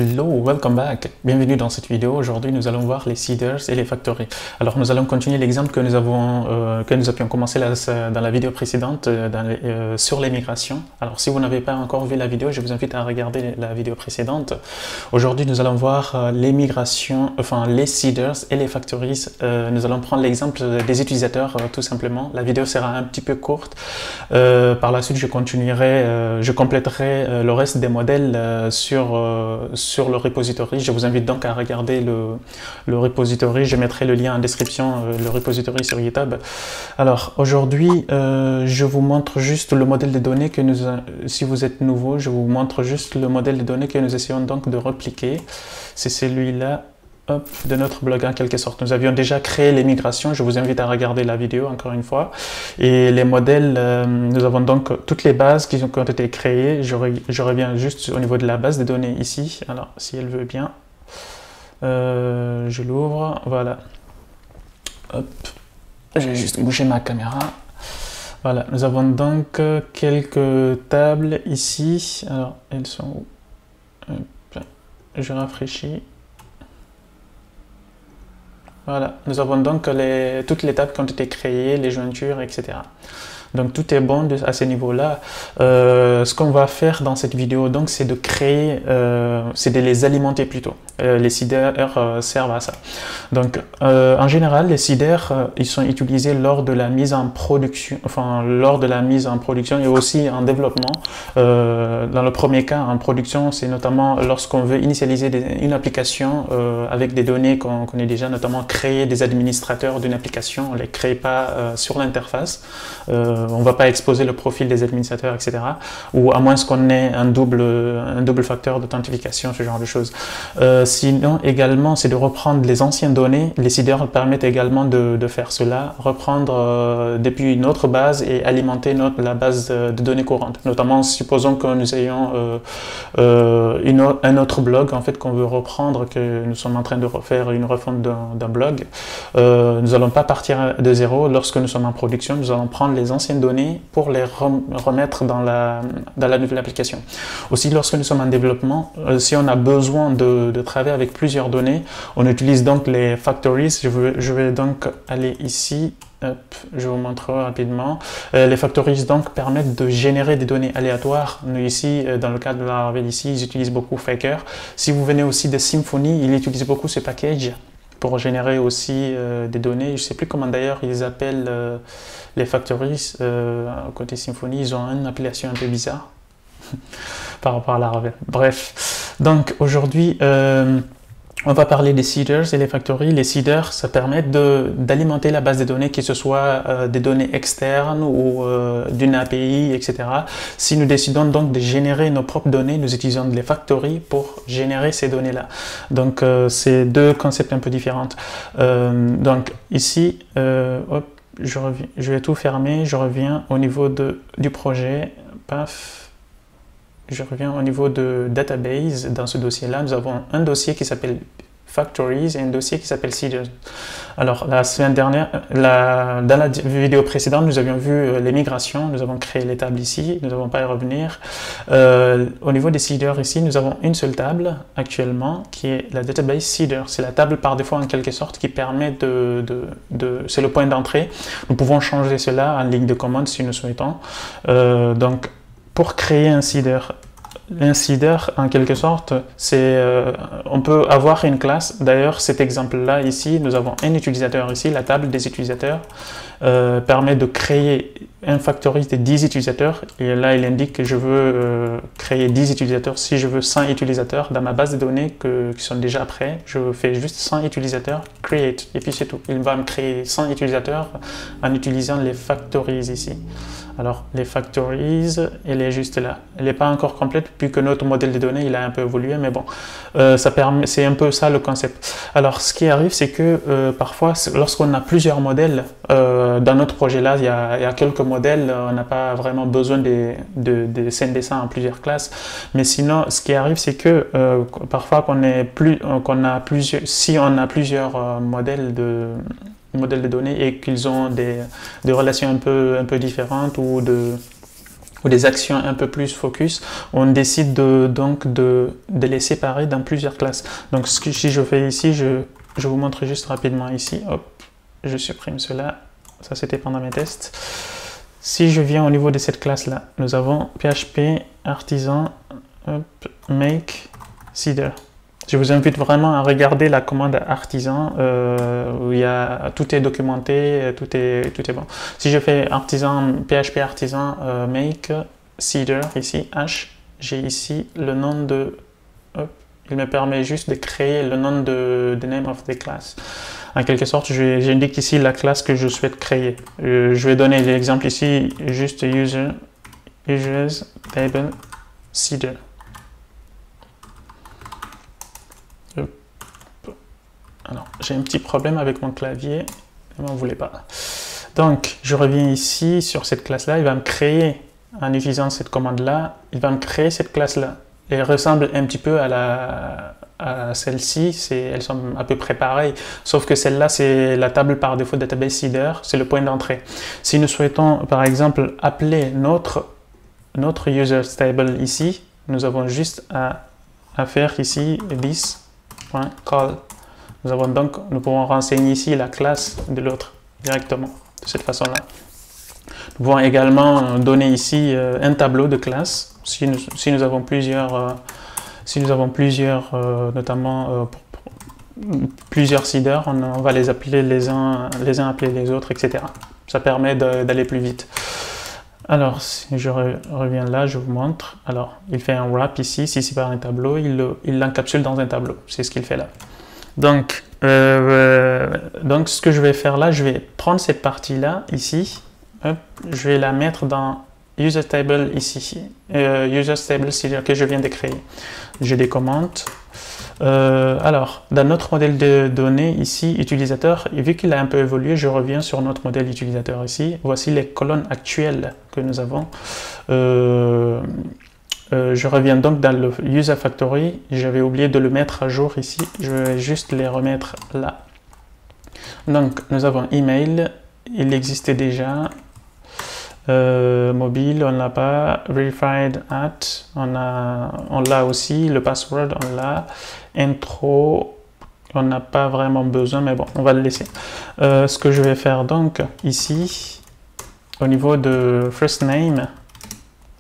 Hello, welcome back. Bienvenue dans cette vidéo. Aujourd'hui, nous allons voir les seeders et les factories. Alors, nous allons continuer l'exemple que nous avions commencé dans la vidéo précédente sur les migrations. Alors, si vous n'avez pas encore vu la vidéo, je vous invite à regarder la vidéo précédente. Aujourd'hui, nous allons voir les migrations, enfin les seeders et les factories. Nous allons prendre l'exemple des utilisateurs tout simplement. La vidéo sera un petit peu courte. Par la suite, je compléterai le reste des modèles sur le repository. Je vous invite donc à regarder le repository. Je mettrai le lien en description, le repository sur GitHub. Alors aujourd'hui, je vous montre juste le modèle de données que si vous êtes nouveau, je vous montre juste le modèle de données que nous essayons donc de repliquer. C'est celui-là de notre blog en quelque sorte. Nous avions déjà créé les migrations. Je vous invite à regarder la vidéo encore une fois. Et les modèles, nous avons donc toutes les bases qui ont été créées. Je reviens juste au niveau de la base de données ici. Alors, si elle veut bien, je l'ouvre. Voilà. Hop. Je vais juste bouger ma caméra. Voilà. Nous avons donc quelques tables ici. Alors, elles sont où? Hop. Je rafraîchis. Voilà, nous avons donc toutes les tables qui ont été créées, les jointures, etc. Donc tout est bon à ce niveau-là. Ce qu'on va faire dans cette vidéo, donc, c'est de créer, c'est de les alimenter plutôt. Les seeders servent à ça. Donc en général, les seeders, ils sont utilisés lors de la mise en production, et aussi en développement. Dans le premier cas, en production, c'est notamment lorsqu'on veut initialiser une application avec des données qu'on connaît déjà, notamment créer des administrateurs d'une application. On ne les crée pas sur l'interface. On ne va pas exposer le profil des administrateurs, etc. Ou à moins qu'on ait un double facteur d'authentification, ce genre de choses. Sinon, également, c'est de reprendre les anciennes données. Les seeders permettent également de faire cela, reprendre depuis une autre base et alimenter la base de données courantes. Notamment, supposons que nous ayons un autre blog en fait qu'on veut reprendre, que nous sommes en train de refaire une refonte d'un blog. Nous n'allons pas partir de zéro. Lorsque nous sommes en production, nous allons prendre les anciennes données pour les remettre dans la nouvelle application. Aussi, lorsque nous sommes en développement, si on a besoin de travailler avec plusieurs données, on utilise donc les factories. Je vais donc aller ici. Hop, je vous montre rapidement. Les factories donc permettent de générer des données aléatoires. Nous ici, dans le cadre de Laravel ici, ils utilisent beaucoup Faker. Si vous venez aussi de Symfony, ils utilisent beaucoup ce package pour générer aussi des données. Je ne sais plus comment d'ailleurs ils appellent les factories. Côté Symfony, ils ont une appellation un peu bizarre par rapport à Laravel. Bref, donc aujourd'hui, on va parler des seeders et les factories. Les seeders, ça permet d'alimenter la base de données, que ce soit des données externes ou d'une API, etc. Si nous décidons donc de générer nos propres données, nous utilisons les factories pour générer ces données-là. Donc, c'est deux concepts un peu différents. Donc, ici, hop, je vais tout fermer. Je reviens au niveau du projet. Paf. Je reviens au niveau de database. Dans ce dossier-là, nous avons un dossier qui s'appelle Factories et un dossier qui s'appelle Seeders. Alors, la semaine dernière, dans la vidéo précédente, nous avions vu les migrations. Nous avons créé les tables ici. Nous n'avons pas à y revenir. Au niveau des seeders ici, nous avons une seule table actuellement qui est la database seeder. C'est la table par défaut en quelque sorte qui permet c'est le point d'entrée. Nous pouvons changer cela en ligne de commande si nous souhaitons. Donc, pour créer un seeder, en quelque sorte, on peut avoir une classe. D'ailleurs, cet exemple-là, ici, nous avons un utilisateur ici, la table des utilisateurs permet de créer un factory de 10 utilisateurs. Et là, il indique que je veux créer 10 utilisateurs. Si je veux 100 utilisateurs dans ma base de données qui sont déjà prêts, je fais juste 100 utilisateurs, create, et puis c'est tout. Il va me créer 100 utilisateurs en utilisant les factories ici. Alors, les factories, elle est juste là. Elle n'est pas encore complète, puisque notre modèle de données, il a un peu évolué, mais bon, c'est un peu ça le concept. Alors, ce qui arrive, c'est que parfois, lorsqu'on a plusieurs modèles, dans notre projet-là, il y a quelques modèles, on n'a pas vraiment besoin de scinder ça en plusieurs classes. Mais sinon, ce qui arrive, c'est que parfois, si on a plusieurs modèles de données et qu'ils ont des relations un peu différentes ou ou des actions un peu plus focus, on décide donc de les séparer dans plusieurs classes. Donc si je fais ici, je vous montre juste rapidement ici, hop, je supprime cela, ça c'était pendant mes tests. Si je viens au niveau de cette classe-là, nous avons PHP artisan make seeder. Je vous invite vraiment à regarder la commande artisan où tout est documenté, tout est bon. Si je fais artisan, PHP artisan make seeder ici, H, j'ai ici le nom de... Hop, il me permet juste de créer le nom de name of the class. En quelque sorte, j'indique ici la classe que je souhaite créer. Je vais donner l'exemple ici, juste users table seeder. Alors, j'ai un petit problème avec mon clavier, mais on ne voulait pas. Donc, je reviens ici sur cette classe-là. Il va me créer, en utilisant cette commande-là, il va me créer cette classe-là. Elle ressemble un petit peu à celle-ci, elles sont à peu près pareilles, sauf que celle-là, c'est la table par défaut database seeder, c'est le point d'entrée. Si nous souhaitons, par exemple, appeler notre users table ici, nous avons juste à faire ici this.call. Nous pouvons renseigner ici la classe de l'autre directement, de cette façon-là. Nous pouvons également donner ici un tableau de classe, si nous avons plusieurs, notamment plusieurs seeders, on va les appeler les uns appeler les autres, etc. Ça permet d'aller plus vite. Alors, si je reviens là, je vous montre. Alors, il fait un wrap ici, si c'est par un tableau, il l'encapsule dans un tableau. C'est ce qu'il fait là. Donc, ce que je vais faire là, je vais prendre cette partie-là, ici, hop, je vais la mettre dans user table ici, user table seeder que je viens de créer. J'ai des commandes. Alors, dans notre modèle de données ici, utilisateur, et vu qu'il a un peu évolué, je reviens sur notre modèle utilisateur ici. Voici les colonnes actuelles que nous avons. Je reviens donc dans le user factory. J'avais oublié de le mettre à jour ici. Je vais juste les remettre là. Donc, nous avons email. Il existait déjà. Mobile, on l'a pas. Verified at, on l'a aussi. Le password, on l'a. Intro, on n'a pas vraiment besoin, mais bon, on va le laisser. Ce que je vais faire donc ici, au niveau de first name,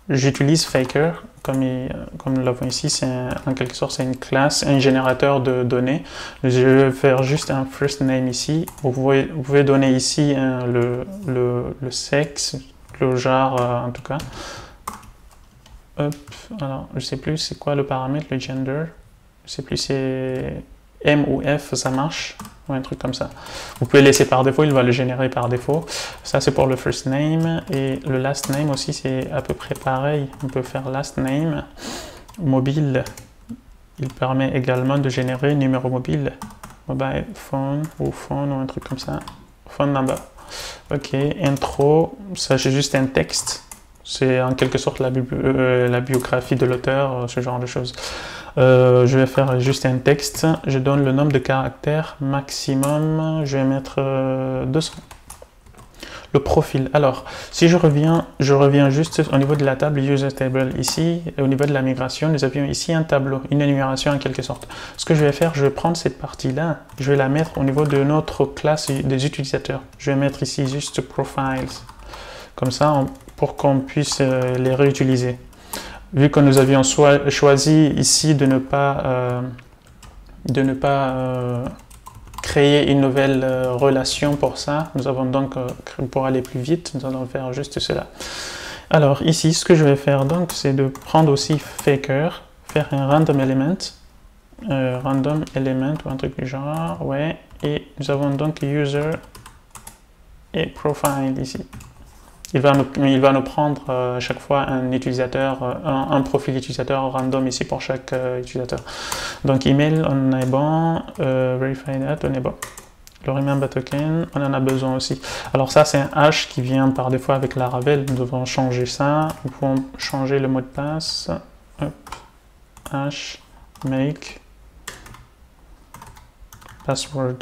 j'utilise Faker. Comme nous l'avons ici, en quelque sorte, c'est une classe, un générateur de données. Je vais faire juste un first name ici. Vous pouvez donner ici le sexe, le genre en tout cas. Hop, alors, je ne sais plus c'est quoi le paramètre, le gender. Je ne sais plus si c'est M ou F, ça marche, ou un truc comme ça. Vous pouvez laisser par défaut, il va le générer par défaut. Ça, c'est pour le first name. Et le last name aussi, c'est à peu près pareil. On peut faire last name. Mobile, il permet également de générer numéro mobile. Mobile phone ou un truc comme ça. Phone number. Ok, intro, ça c'est juste un texte. C'est en quelque sorte la biographie de l'auteur, ce genre de choses. Je vais faire juste un texte. Je donne le nombre de caractères maximum. Je vais mettre 200. Le profil. Alors, si je reviens juste au niveau de la table user table ici. Et au niveau de la migration, nous avions ici un tableau, une énumération en quelque sorte. Ce que je vais faire, je vais prendre cette partie-là. Je vais la mettre au niveau de notre classe des utilisateurs. Je vais mettre ici juste profiles. Comme ça, pour qu'on puisse les réutiliser. Vu que nous avions choisi ici de ne pas créer une nouvelle relation pour ça, nous avons donc, pour aller plus vite, nous allons faire juste cela. Alors ici, ce que je vais faire donc, c'est de prendre aussi Faker, faire un random element ou un truc du genre, ouais, et nous avons donc user et profile ici. Il va nous prendre à chaque fois un utilisateur, un profil utilisateur random ici pour chaque utilisateur. Donc email, on est bon, verify that, on est bon. Le remember token, on en a besoin aussi. Alors ça, c'est un hash qui vient par défaut avec Laravel. Nous devons changer ça. Nous pouvons changer le mot de passe. Hop. Hash make password.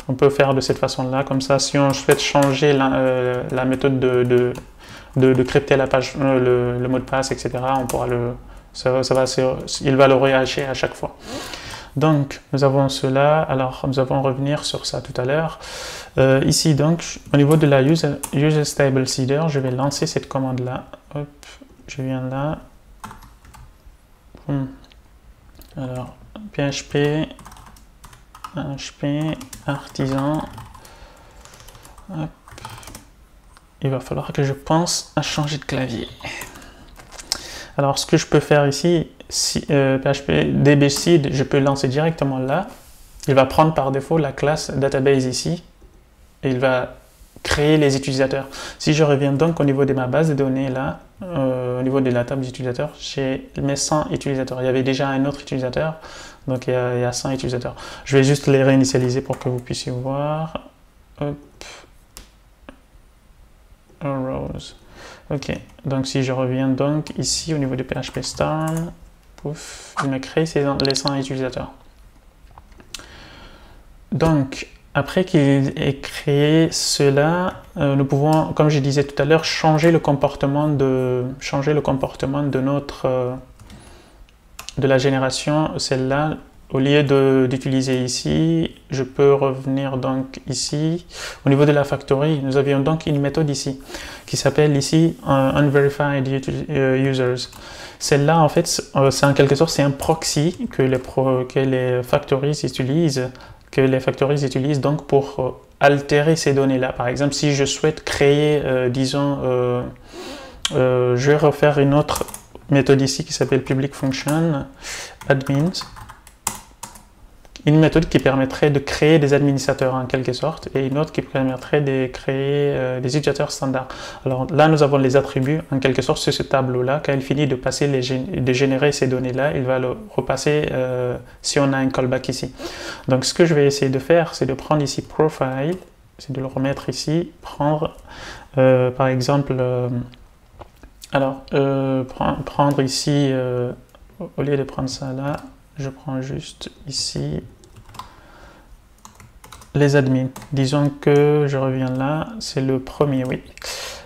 On peut faire de cette façon-là, comme ça, si on souhaite changer la méthode de crypter la page, le mot de passe, etc. On pourra il va le rehacher à chaque fois. Donc, nous avons cela. Alors, nous allons revenir sur ça tout à l'heure. Ici, donc, au niveau de la user stable seeder, je vais lancer cette commande-là. Hop, je viens là. Alors, PHP artisan. Hop. Il va falloir que je pense à changer de clavier. Alors, ce que je peux faire ici, PHP dbseed, je peux lancer directement là. Il va prendre par défaut la classe database ici. Et il va créer les utilisateurs. Si je reviens donc au niveau de ma base de données là, au niveau de la table d'utilisateurs, j'ai mes 100 utilisateurs. Il y avait déjà un autre utilisateur, donc il y a 100 utilisateurs. Je vais juste les réinitialiser pour que vous puissiez voir. Hop. Rose. Ok, donc si je reviens donc ici au niveau de PHP Storm, pouf, il me crée les 100 utilisateurs. Donc, après qu'il ait créé cela, nous pouvons, comme je disais tout à l'heure, changer le comportement de la génération, celle-là. Au lieu d'utiliser ici, je peux revenir donc ici. Au niveau de la factory, nous avions donc une méthode ici qui s'appelle ici unverified users. Celle-là, en fait, c'est en quelque sorte, c'est un proxy que les factories utilisent, donc pour altérer ces données-là. Par exemple, si je souhaite créer, disons, je vais refaire une autre méthode ici qui s'appelle public function admins. Une méthode qui permettrait de créer des administrateurs en quelque sorte et une autre qui permettrait de créer des utilisateurs standards. Alors là, nous avons les attributs en quelque sorte sur ce tableau-là. Quand il finit de générer ces données-là, il va le repasser si on a un callback ici. Donc ce que je vais essayer de faire, c'est de prendre ici profile, c'est de le remettre ici, prendre par exemple, prendre ici, au lieu de prendre ça là, je prends juste ici les admins. Disons que je reviens là, c'est le premier, oui.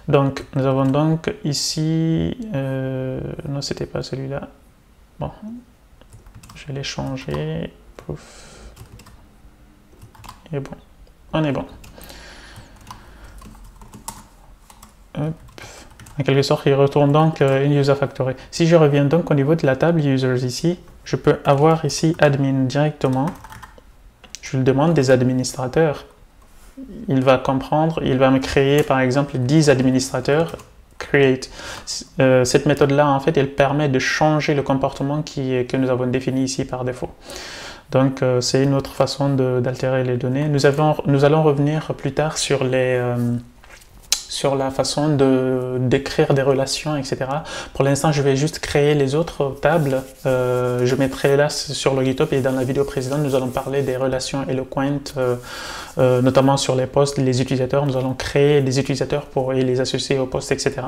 Donc, nous avons donc ici, non, c'était pas celui-là. Bon, je vais les changer. Pouf. Et bon, on est bon. Hop. En quelque sorte, il retourne donc une user factory. Si je reviens donc au niveau de la table users ici, je peux avoir ici admin directement. Je lui demande des administrateurs. Il va comprendre, il va me créer par exemple 10 administrateurs. Create. Cette méthode-là, en fait, elle permet de changer le comportement que nous avons défini ici par défaut. Donc, c'est une autre façon d'altérer les données. Nous allons revenir plus tard sur la façon d'écrire des relations, etc. Pour l'instant, je vais juste créer les autres tables. Je mettrai là sur le GitHub et dans la vidéo précédente, nous allons parler des relations Eloquent, notamment sur les posts, les utilisateurs. Nous allons créer des utilisateurs et les associer aux posts, etc.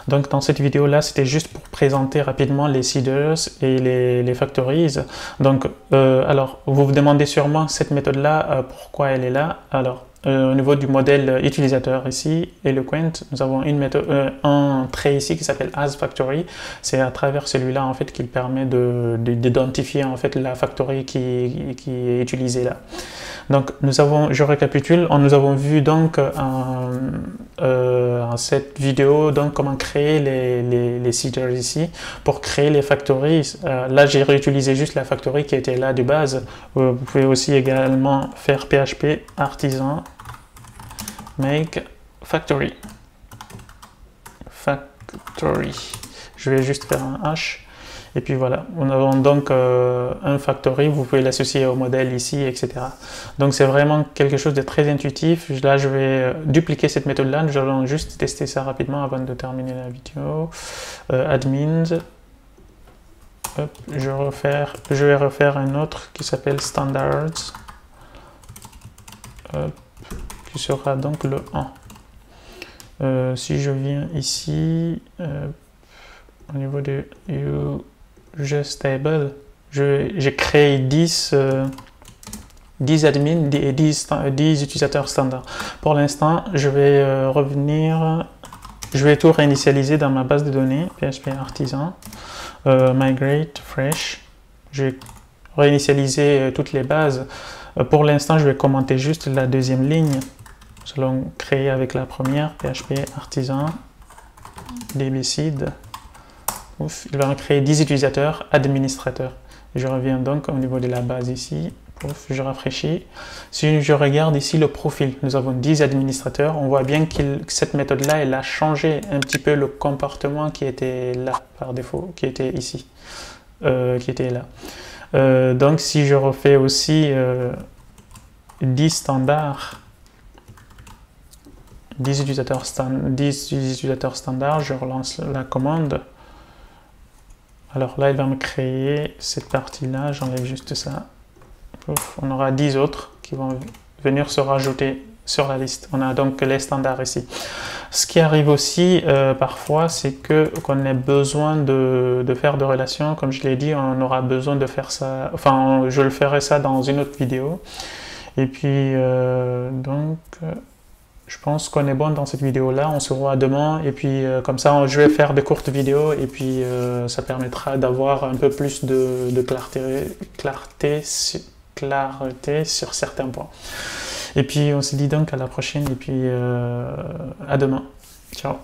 Donc, dans cette vidéo-là, c'était juste pour présenter rapidement les seeders et les factories. Donc, alors, vous vous demandez sûrement cette méthode-là, pourquoi elle est là. Alors, au niveau du modèle utilisateur ici, Eloquent, nous avons une méthode, un trait ici qui s'appelle asFactory. C'est à travers celui-là en fait qu'il permet d'identifier en fait la factory qui est utilisée là. Donc je récapitule, nous avons vu donc en cette vidéo donc comment créer les seeders ici pour créer les factories. Là j'ai réutilisé juste la factory qui était là de base. Vous pouvez aussi également faire PHP artisan make factory. Je vais juste faire un H. Et puis voilà, nous avons donc un factory, vous pouvez l'associer au modèle ici, etc. Donc c'est vraiment quelque chose de très intuitif. Là, je vais dupliquer cette méthode-là. Nous allons juste tester ça rapidement avant de terminer la vidéo. Admins. Hop, je vais refaire un autre qui s'appelle standards. Hop, qui sera donc le 1. Si je viens ici, au niveau de userstable, j'ai créé 10 admins et 10 utilisateurs standards. Pour l'instant, je vais revenir je vais tout réinitialiser dans ma base de données, PHP Artisan, migrate, fresh. Je vais réinitialiser toutes les bases. Pour l'instant, je vais commenter juste la deuxième ligne. Nous allons créer avec la première, PHP Artisan, dbseed. Ouf, il va me créer 10 utilisateurs, administrateurs. Je reviens donc au niveau de la base ici. Ouf, je rafraîchis. Si je regarde ici le profil, nous avons 10 administrateurs. On voit bien que cette méthode-là, elle a changé un petit peu le comportement qui était là, par défaut, qui était ici, qui était là. Donc, si je refais aussi 10 standards, 10 utilisateurs standards, je relance la commande. Alors là, il va me créer cette partie-là, j'enlève juste ça. Ouf, on aura 10 autres qui vont venir se rajouter sur la liste. On a donc les standards ici. Ce qui arrive aussi parfois, c'est qu'on ait besoin de faire de relations. Comme je l'ai dit, on aura besoin de faire ça. Enfin, je le ferai ça dans une autre vidéo. Et puis, je pense qu'on est bon dans cette vidéo-là. On se voit demain. Et puis, comme ça, je vais faire de courtes vidéos. Et puis, ça permettra d'avoir un peu plus de clarté sur certains points. Et puis, on se dit donc à la prochaine. Et puis, à demain. Ciao.